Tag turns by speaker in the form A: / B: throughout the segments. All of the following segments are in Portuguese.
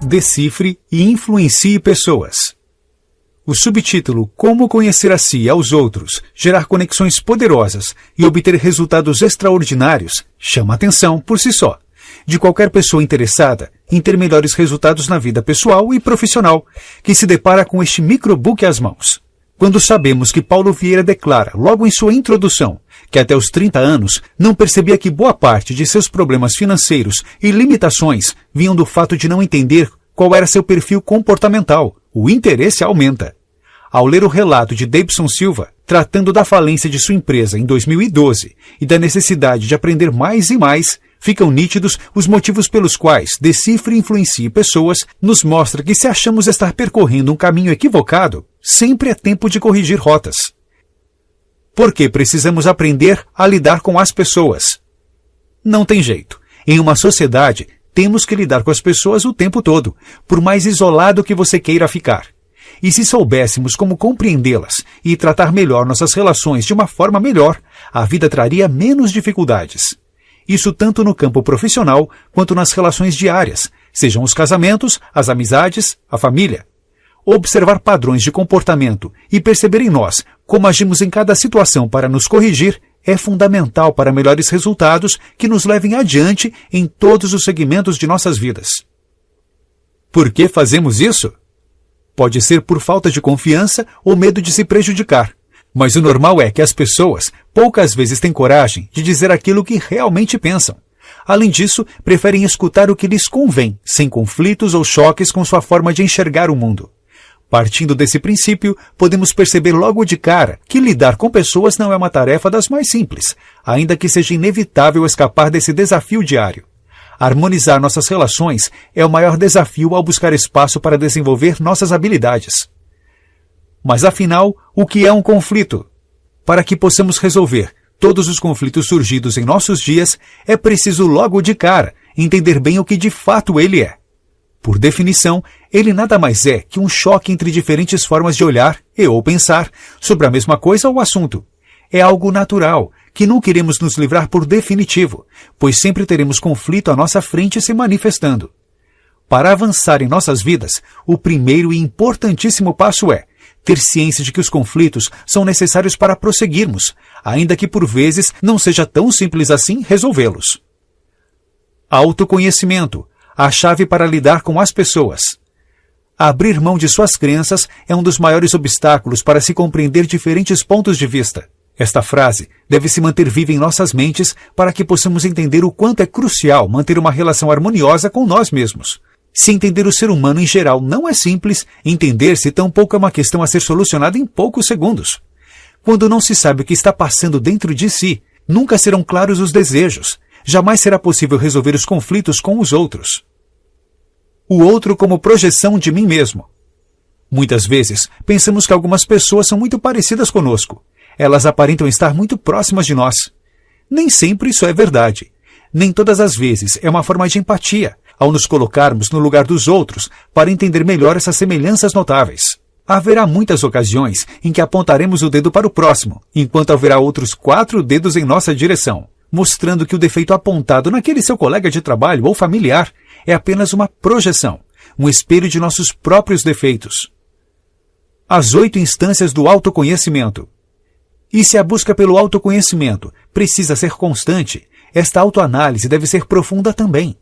A: decifre e influencie pessoas. O subtítulo Como conhecer a si e aos outros, gerar conexões poderosas e obter resultados extraordinários chama atenção por si só, de qualquer pessoa interessada em ter melhores resultados na vida pessoal e profissional, que se depara com este microbook às mãos. Quando sabemos que Paulo Vieira declara, logo em sua introdução, que até os 30 anos não percebia que boa parte de seus problemas financeiros e limitações vinham do fato de não entender qual era seu perfil comportamental, o interesse aumenta. Ao ler o relato de Davidson Silva, tratando da falência de sua empresa em 2012 e da necessidade de aprender mais e mais, ficam nítidos os motivos pelos quais Decifre e Influencie Pessoas nos mostra que se achamos estar percorrendo um caminho equivocado, sempre é tempo de corrigir rotas. Porque precisamos aprender a lidar com as pessoas. Não tem jeito. Em uma sociedade, temos que lidar com as pessoas o tempo todo, por mais isolado que você queira ficar. E se soubéssemos como compreendê-las e tratar melhor nossas relações de uma forma melhor, a vida traria menos dificuldades. Isso tanto no campo profissional quanto nas relações diárias, sejam os casamentos, as amizades, a família. Observar padrões de comportamento e perceber em nós como agimos em cada situação para nos corrigir é fundamental para melhores resultados que nos levem adiante em todos os segmentos de nossas vidas. Por que fazemos isso? Pode ser por falta de confiança ou medo de se prejudicar. Mas o normal é que as pessoas poucas vezes têm coragem de dizer aquilo que realmente pensam. Além disso, preferem escutar o que lhes convém, sem conflitos ou choques com sua forma de enxergar o mundo. Partindo desse princípio, podemos perceber logo de cara que lidar com pessoas não é uma tarefa das mais simples, ainda que seja inevitável escapar desse desafio diário. Harmonizar nossas relações é o maior desafio ao buscar espaço para desenvolver nossas habilidades. Mas afinal, o que é um conflito? Para que possamos resolver todos os conflitos surgidos em nossos dias, é preciso logo de cara entender bem o que de fato ele é. Por definição, ele nada mais é que um choque entre diferentes formas de olhar e ou pensar sobre a mesma coisa ou assunto. É algo natural, que não queremos nos livrar por definitivo, pois sempre teremos conflito à nossa frente se manifestando. Para avançar em nossas vidas, o primeiro e importantíssimo passo é ter ciência de que os conflitos são necessários para prosseguirmos, ainda que por vezes não seja tão simples assim resolvê-los. Autoconhecimento, a chave para lidar com as pessoas. Abrir mão de suas crenças é um dos maiores obstáculos para se compreender diferentes pontos de vista. Esta frase deve se manter viva em nossas mentes para que possamos entender o quanto é crucial manter uma relação harmoniosa com nós mesmos. Se entender o ser humano em geral não é simples, entender-se tampouco é uma questão a ser solucionada em poucos segundos. Quando não se sabe o que está passando dentro de si, nunca serão claros os desejos. Jamais será possível resolver os conflitos com os outros. O outro como projeção de mim mesmo. Muitas vezes, pensamos que algumas pessoas são muito parecidas conosco. Elas aparentam estar muito próximas de nós. Nem sempre isso é verdade. Nem todas as vezes é uma forma de empatia, ao nos colocarmos no lugar dos outros para entender melhor essas semelhanças notáveis. Haverá muitas ocasiões em que apontaremos o dedo para o próximo, enquanto haverá outros 4 dedos em nossa direção, mostrando que o defeito apontado naquele seu colega de trabalho ou familiar é apenas uma projeção, um espelho de nossos próprios defeitos. As 8 instâncias do autoconhecimento. E se a busca pelo autoconhecimento precisa ser constante, esta autoanálise deve ser profunda também.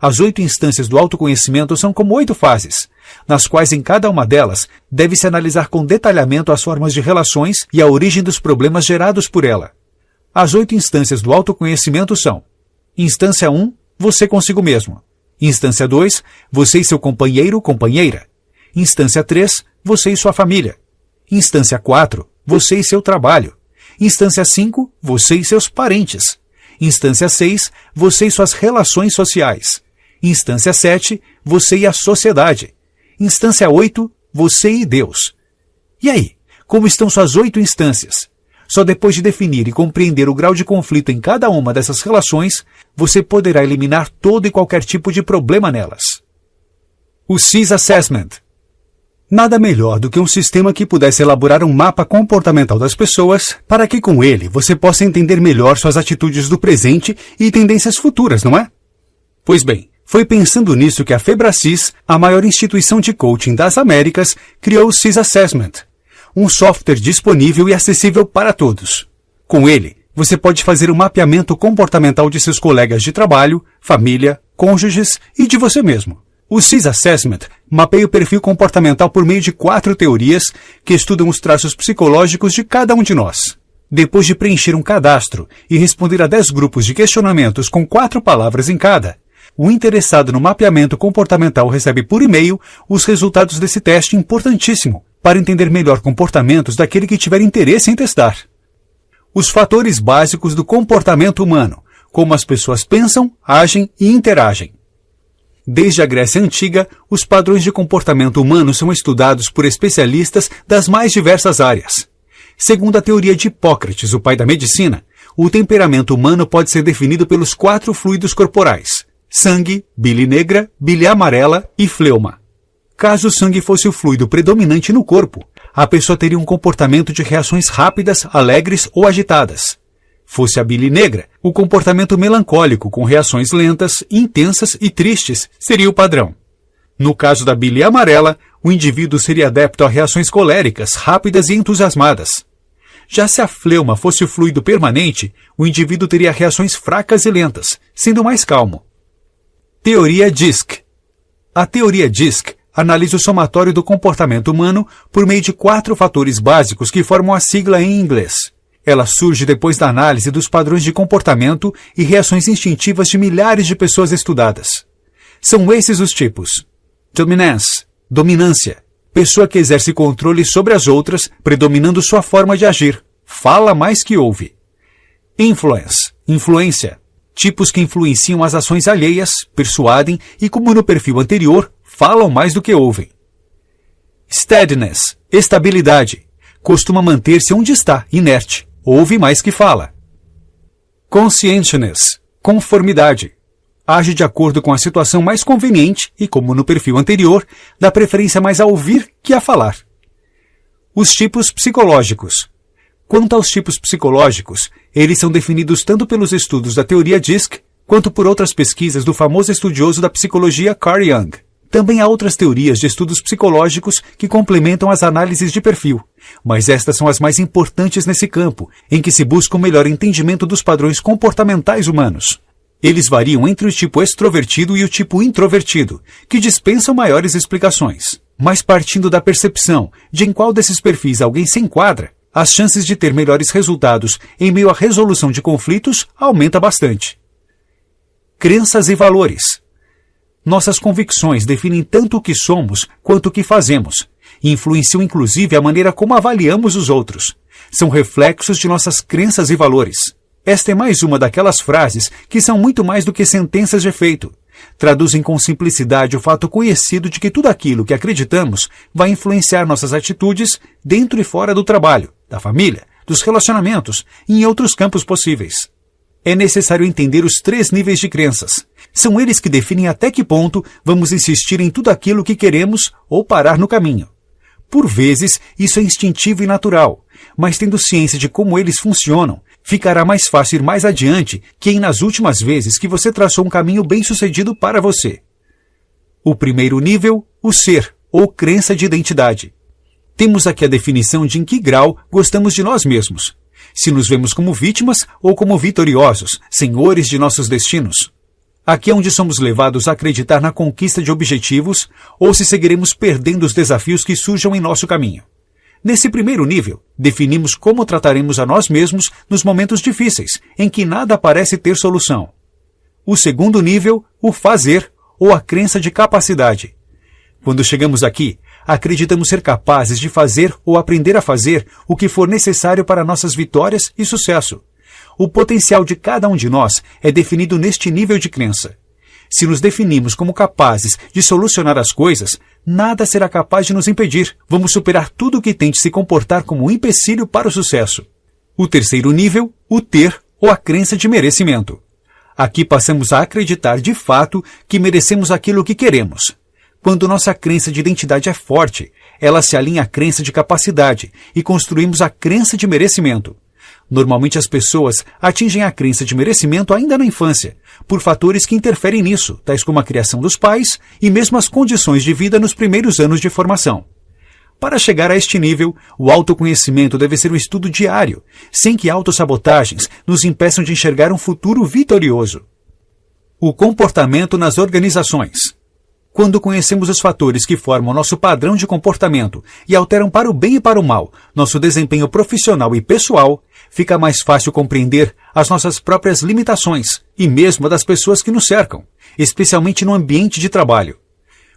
A: As 8 instâncias do autoconhecimento são como 8 fases, nas quais em cada uma delas deve-se analisar com detalhamento as formas de relações e a origem dos problemas gerados por ela. As 8 instâncias do autoconhecimento são: Instância 1, você consigo mesmo. Instância 2, você e seu companheiro ou companheira. Instância 3, você e sua família. Instância 4, você e seu trabalho. Instância 5, você e seus parentes. Instância 6, você e suas relações sociais. Instância 7, você e a sociedade. Instância 8, você e Deus. E aí, como estão suas 8 instâncias? Só depois de definir e compreender o grau de conflito em cada uma dessas relações, você poderá eliminar todo e qualquer tipo de problema nelas. O CIS Assessment. Nada melhor do que um sistema que pudesse elaborar um mapa comportamental das pessoas para que com ele você possa entender melhor suas atitudes do presente e tendências futuras, não é? Pois bem, foi pensando nisso que a Febracis, a maior instituição de coaching das Américas, criou o CIS Assessment, um software disponível e acessível para todos. Com ele, você pode fazer um mapeamento comportamental de seus colegas de trabalho, família, cônjuges e de você mesmo. O CIS Assessment mapeia o perfil comportamental por meio de 4 teorias que estudam os traços psicológicos de cada um de nós. Depois de preencher um cadastro e responder a 10 grupos de questionamentos com 4 palavras em cada, o interessado no mapeamento comportamental recebe por e-mail os resultados desse teste importantíssimo para entender melhor comportamentos daquele que tiver interesse em testar. Os fatores básicos do comportamento humano, como as pessoas pensam, agem e interagem. Desde a Grécia Antiga, os padrões de comportamento humano são estudados por especialistas das mais diversas áreas. Segundo a teoria de Hipócrates, o pai da medicina, o temperamento humano pode ser definido pelos 4 fluidos corporais: sangue, bile negra, bile amarela e fleuma. Caso o sangue fosse o fluido predominante no corpo, a pessoa teria um comportamento de reações rápidas, alegres ou agitadas. Fosse a bile negra, o comportamento melancólico com reações lentas, intensas e tristes seria o padrão. No caso da bile amarela, o indivíduo seria adepto a reações coléricas, rápidas e entusiasmadas. Já se a fleuma fosse o fluido permanente, o indivíduo teria reações fracas e lentas, sendo mais calmo. Teoria DISC. A teoria DISC analisa o somatório do comportamento humano por meio de 4 fatores básicos que formam a sigla em inglês. Ela surge depois da análise dos padrões de comportamento e reações instintivas de milhares de pessoas estudadas. São esses os tipos: dominance, dominância, pessoa que exerce controle sobre as outras, predominando sua forma de agir, fala mais que ouve. Influence, influência, tipos que influenciam as ações alheias, persuadem e, como no perfil anterior, falam mais do que ouvem. Steadiness, estabilidade, costuma manter-se onde está, inerte, ouve mais que fala. Conscientiousness, conformidade, age de acordo com a situação mais conveniente e, como no perfil anterior, dá preferência mais a ouvir que a falar. Os tipos psicológicos. Quanto aos tipos psicológicos, eles são definidos tanto pelos estudos da teoria DISC, quanto por outras pesquisas do famoso estudioso da psicologia Carl Jung. Também há outras teorias de estudos psicológicos que complementam as análises de perfil, mas estas são as mais importantes nesse campo, em que se busca um melhor entendimento dos padrões comportamentais humanos. Eles variam entre o tipo extrovertido e o tipo introvertido, que dispensam maiores explicações. Mas partindo da percepção de em qual desses perfis alguém se enquadra, as chances de ter melhores resultados em meio à resolução de conflitos aumenta bastante. Crenças e valores. Nossas convicções definem tanto o que somos quanto o que fazemos, e influenciam inclusive a maneira como avaliamos os outros. São reflexos de nossas crenças e valores. Esta é mais uma daquelas frases que são muito mais do que sentenças de efeito. Traduzem com simplicidade o fato conhecido de que tudo aquilo que acreditamos vai influenciar nossas atitudes dentro e fora do trabalho, da família, dos relacionamentos e em outros campos possíveis. É necessário entender os 3 níveis de crenças. São eles que definem até que ponto vamos insistir em tudo aquilo que queremos ou parar no caminho. Por vezes, isso é instintivo e natural, mas tendo ciência de como eles funcionam, ficará mais fácil ir mais adiante que nas últimas vezes que você traçou um caminho bem-sucedido para você. O primeiro nível, o ser, ou crença de identidade. Temos aqui a definição de em que grau gostamos de nós mesmos. Se nos vemos como vítimas ou como vitoriosos, senhores de nossos destinos. Aqui é onde somos levados a acreditar na conquista de objetivos ou se seguiremos perdendo os desafios que surjam em nosso caminho. Nesse primeiro nível, definimos como trataremos a nós mesmos nos momentos difíceis, em que nada parece ter solução. O segundo nível, o fazer, ou a crença de capacidade. Quando chegamos aqui, acreditamos ser capazes de fazer ou aprender a fazer o que for necessário para nossas vitórias e sucesso. O potencial de cada um de nós é definido neste nível de crença. Se nos definimos como capazes de solucionar as coisas, nada será capaz de nos impedir. Vamos superar tudo o que tente se comportar como um empecilho para o sucesso. O terceiro nível, o ter ou a crença de merecimento. Aqui passamos a acreditar de fato que merecemos aquilo que queremos. Quando nossa crença de identidade é forte, ela se alinha à crença de capacidade e construímos a crença de merecimento. Normalmente as pessoas atingem a crença de merecimento ainda na infância, por fatores que interferem nisso, tais como a criação dos pais e mesmo as condições de vida nos primeiros anos de formação. Para chegar a este nível, o autoconhecimento deve ser um estudo diário, sem que autossabotagens nos impeçam de enxergar um futuro vitorioso. O comportamento nas organizações. Quando conhecemos os fatores que formam nosso padrão de comportamento e alteram para o bem e para o mal nosso desempenho profissional e pessoal, fica mais fácil compreender as nossas próprias limitações e mesmo a das pessoas que nos cercam, especialmente no ambiente de trabalho.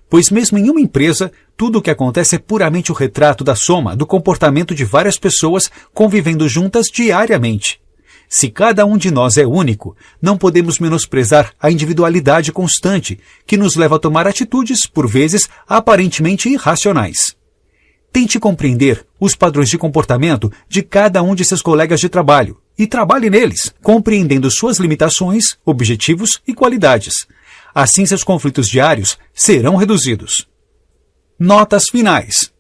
A: Pois mesmo em uma empresa, tudo o que acontece é puramente o retrato da soma do comportamento de várias pessoas convivendo juntas diariamente. Se cada um de nós é único, não podemos menosprezar a individualidade constante que nos leva a tomar atitudes, por vezes, aparentemente irracionais. Tente compreender os padrões de comportamento de cada um de seus colegas de trabalho e trabalhe neles, compreendendo suas limitações, objetivos e qualidades. Assim, seus conflitos diários serão reduzidos. Notas finais.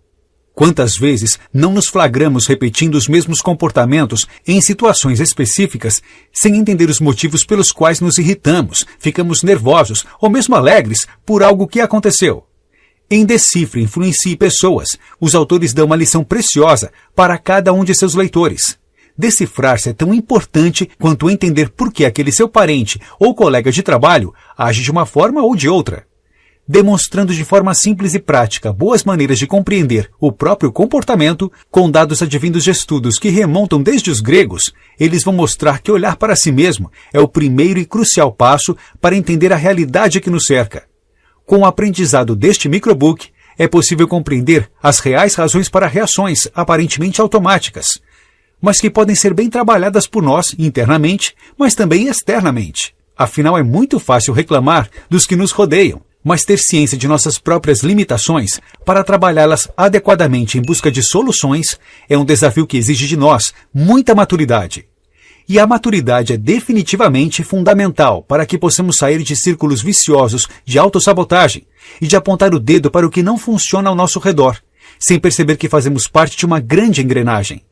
A: Quantas vezes não nos flagramos repetindo os mesmos comportamentos em situações específicas, sem entender os motivos pelos quais nos irritamos, ficamos nervosos ou mesmo alegres por algo que aconteceu? Em Decifre, Influencie Pessoas, os autores dão uma lição preciosa para cada um de seus leitores. Decifrar-se é tão importante quanto entender por que aquele seu parente ou colega de trabalho age de uma forma ou de outra. Demonstrando de forma simples e prática boas maneiras de compreender o próprio comportamento, com dados advindos de estudos que remontam desde os gregos, eles vão mostrar que olhar para si mesmo é o primeiro e crucial passo para entender a realidade que nos cerca. Com o aprendizado deste microbook, é possível compreender as reais razões para reações aparentemente automáticas, mas que podem ser bem trabalhadas por nós internamente, mas também externamente. Afinal, é muito fácil reclamar dos que nos rodeiam, mas ter ciência de nossas próprias limitações para trabalhá-las adequadamente em busca de soluções é um desafio que exige de nós muita maturidade. E a maturidade é definitivamente fundamental para que possamos sair de círculos viciosos de autossabotagem e de apontar o dedo para o que não funciona ao nosso redor, sem perceber que fazemos parte de uma grande engrenagem.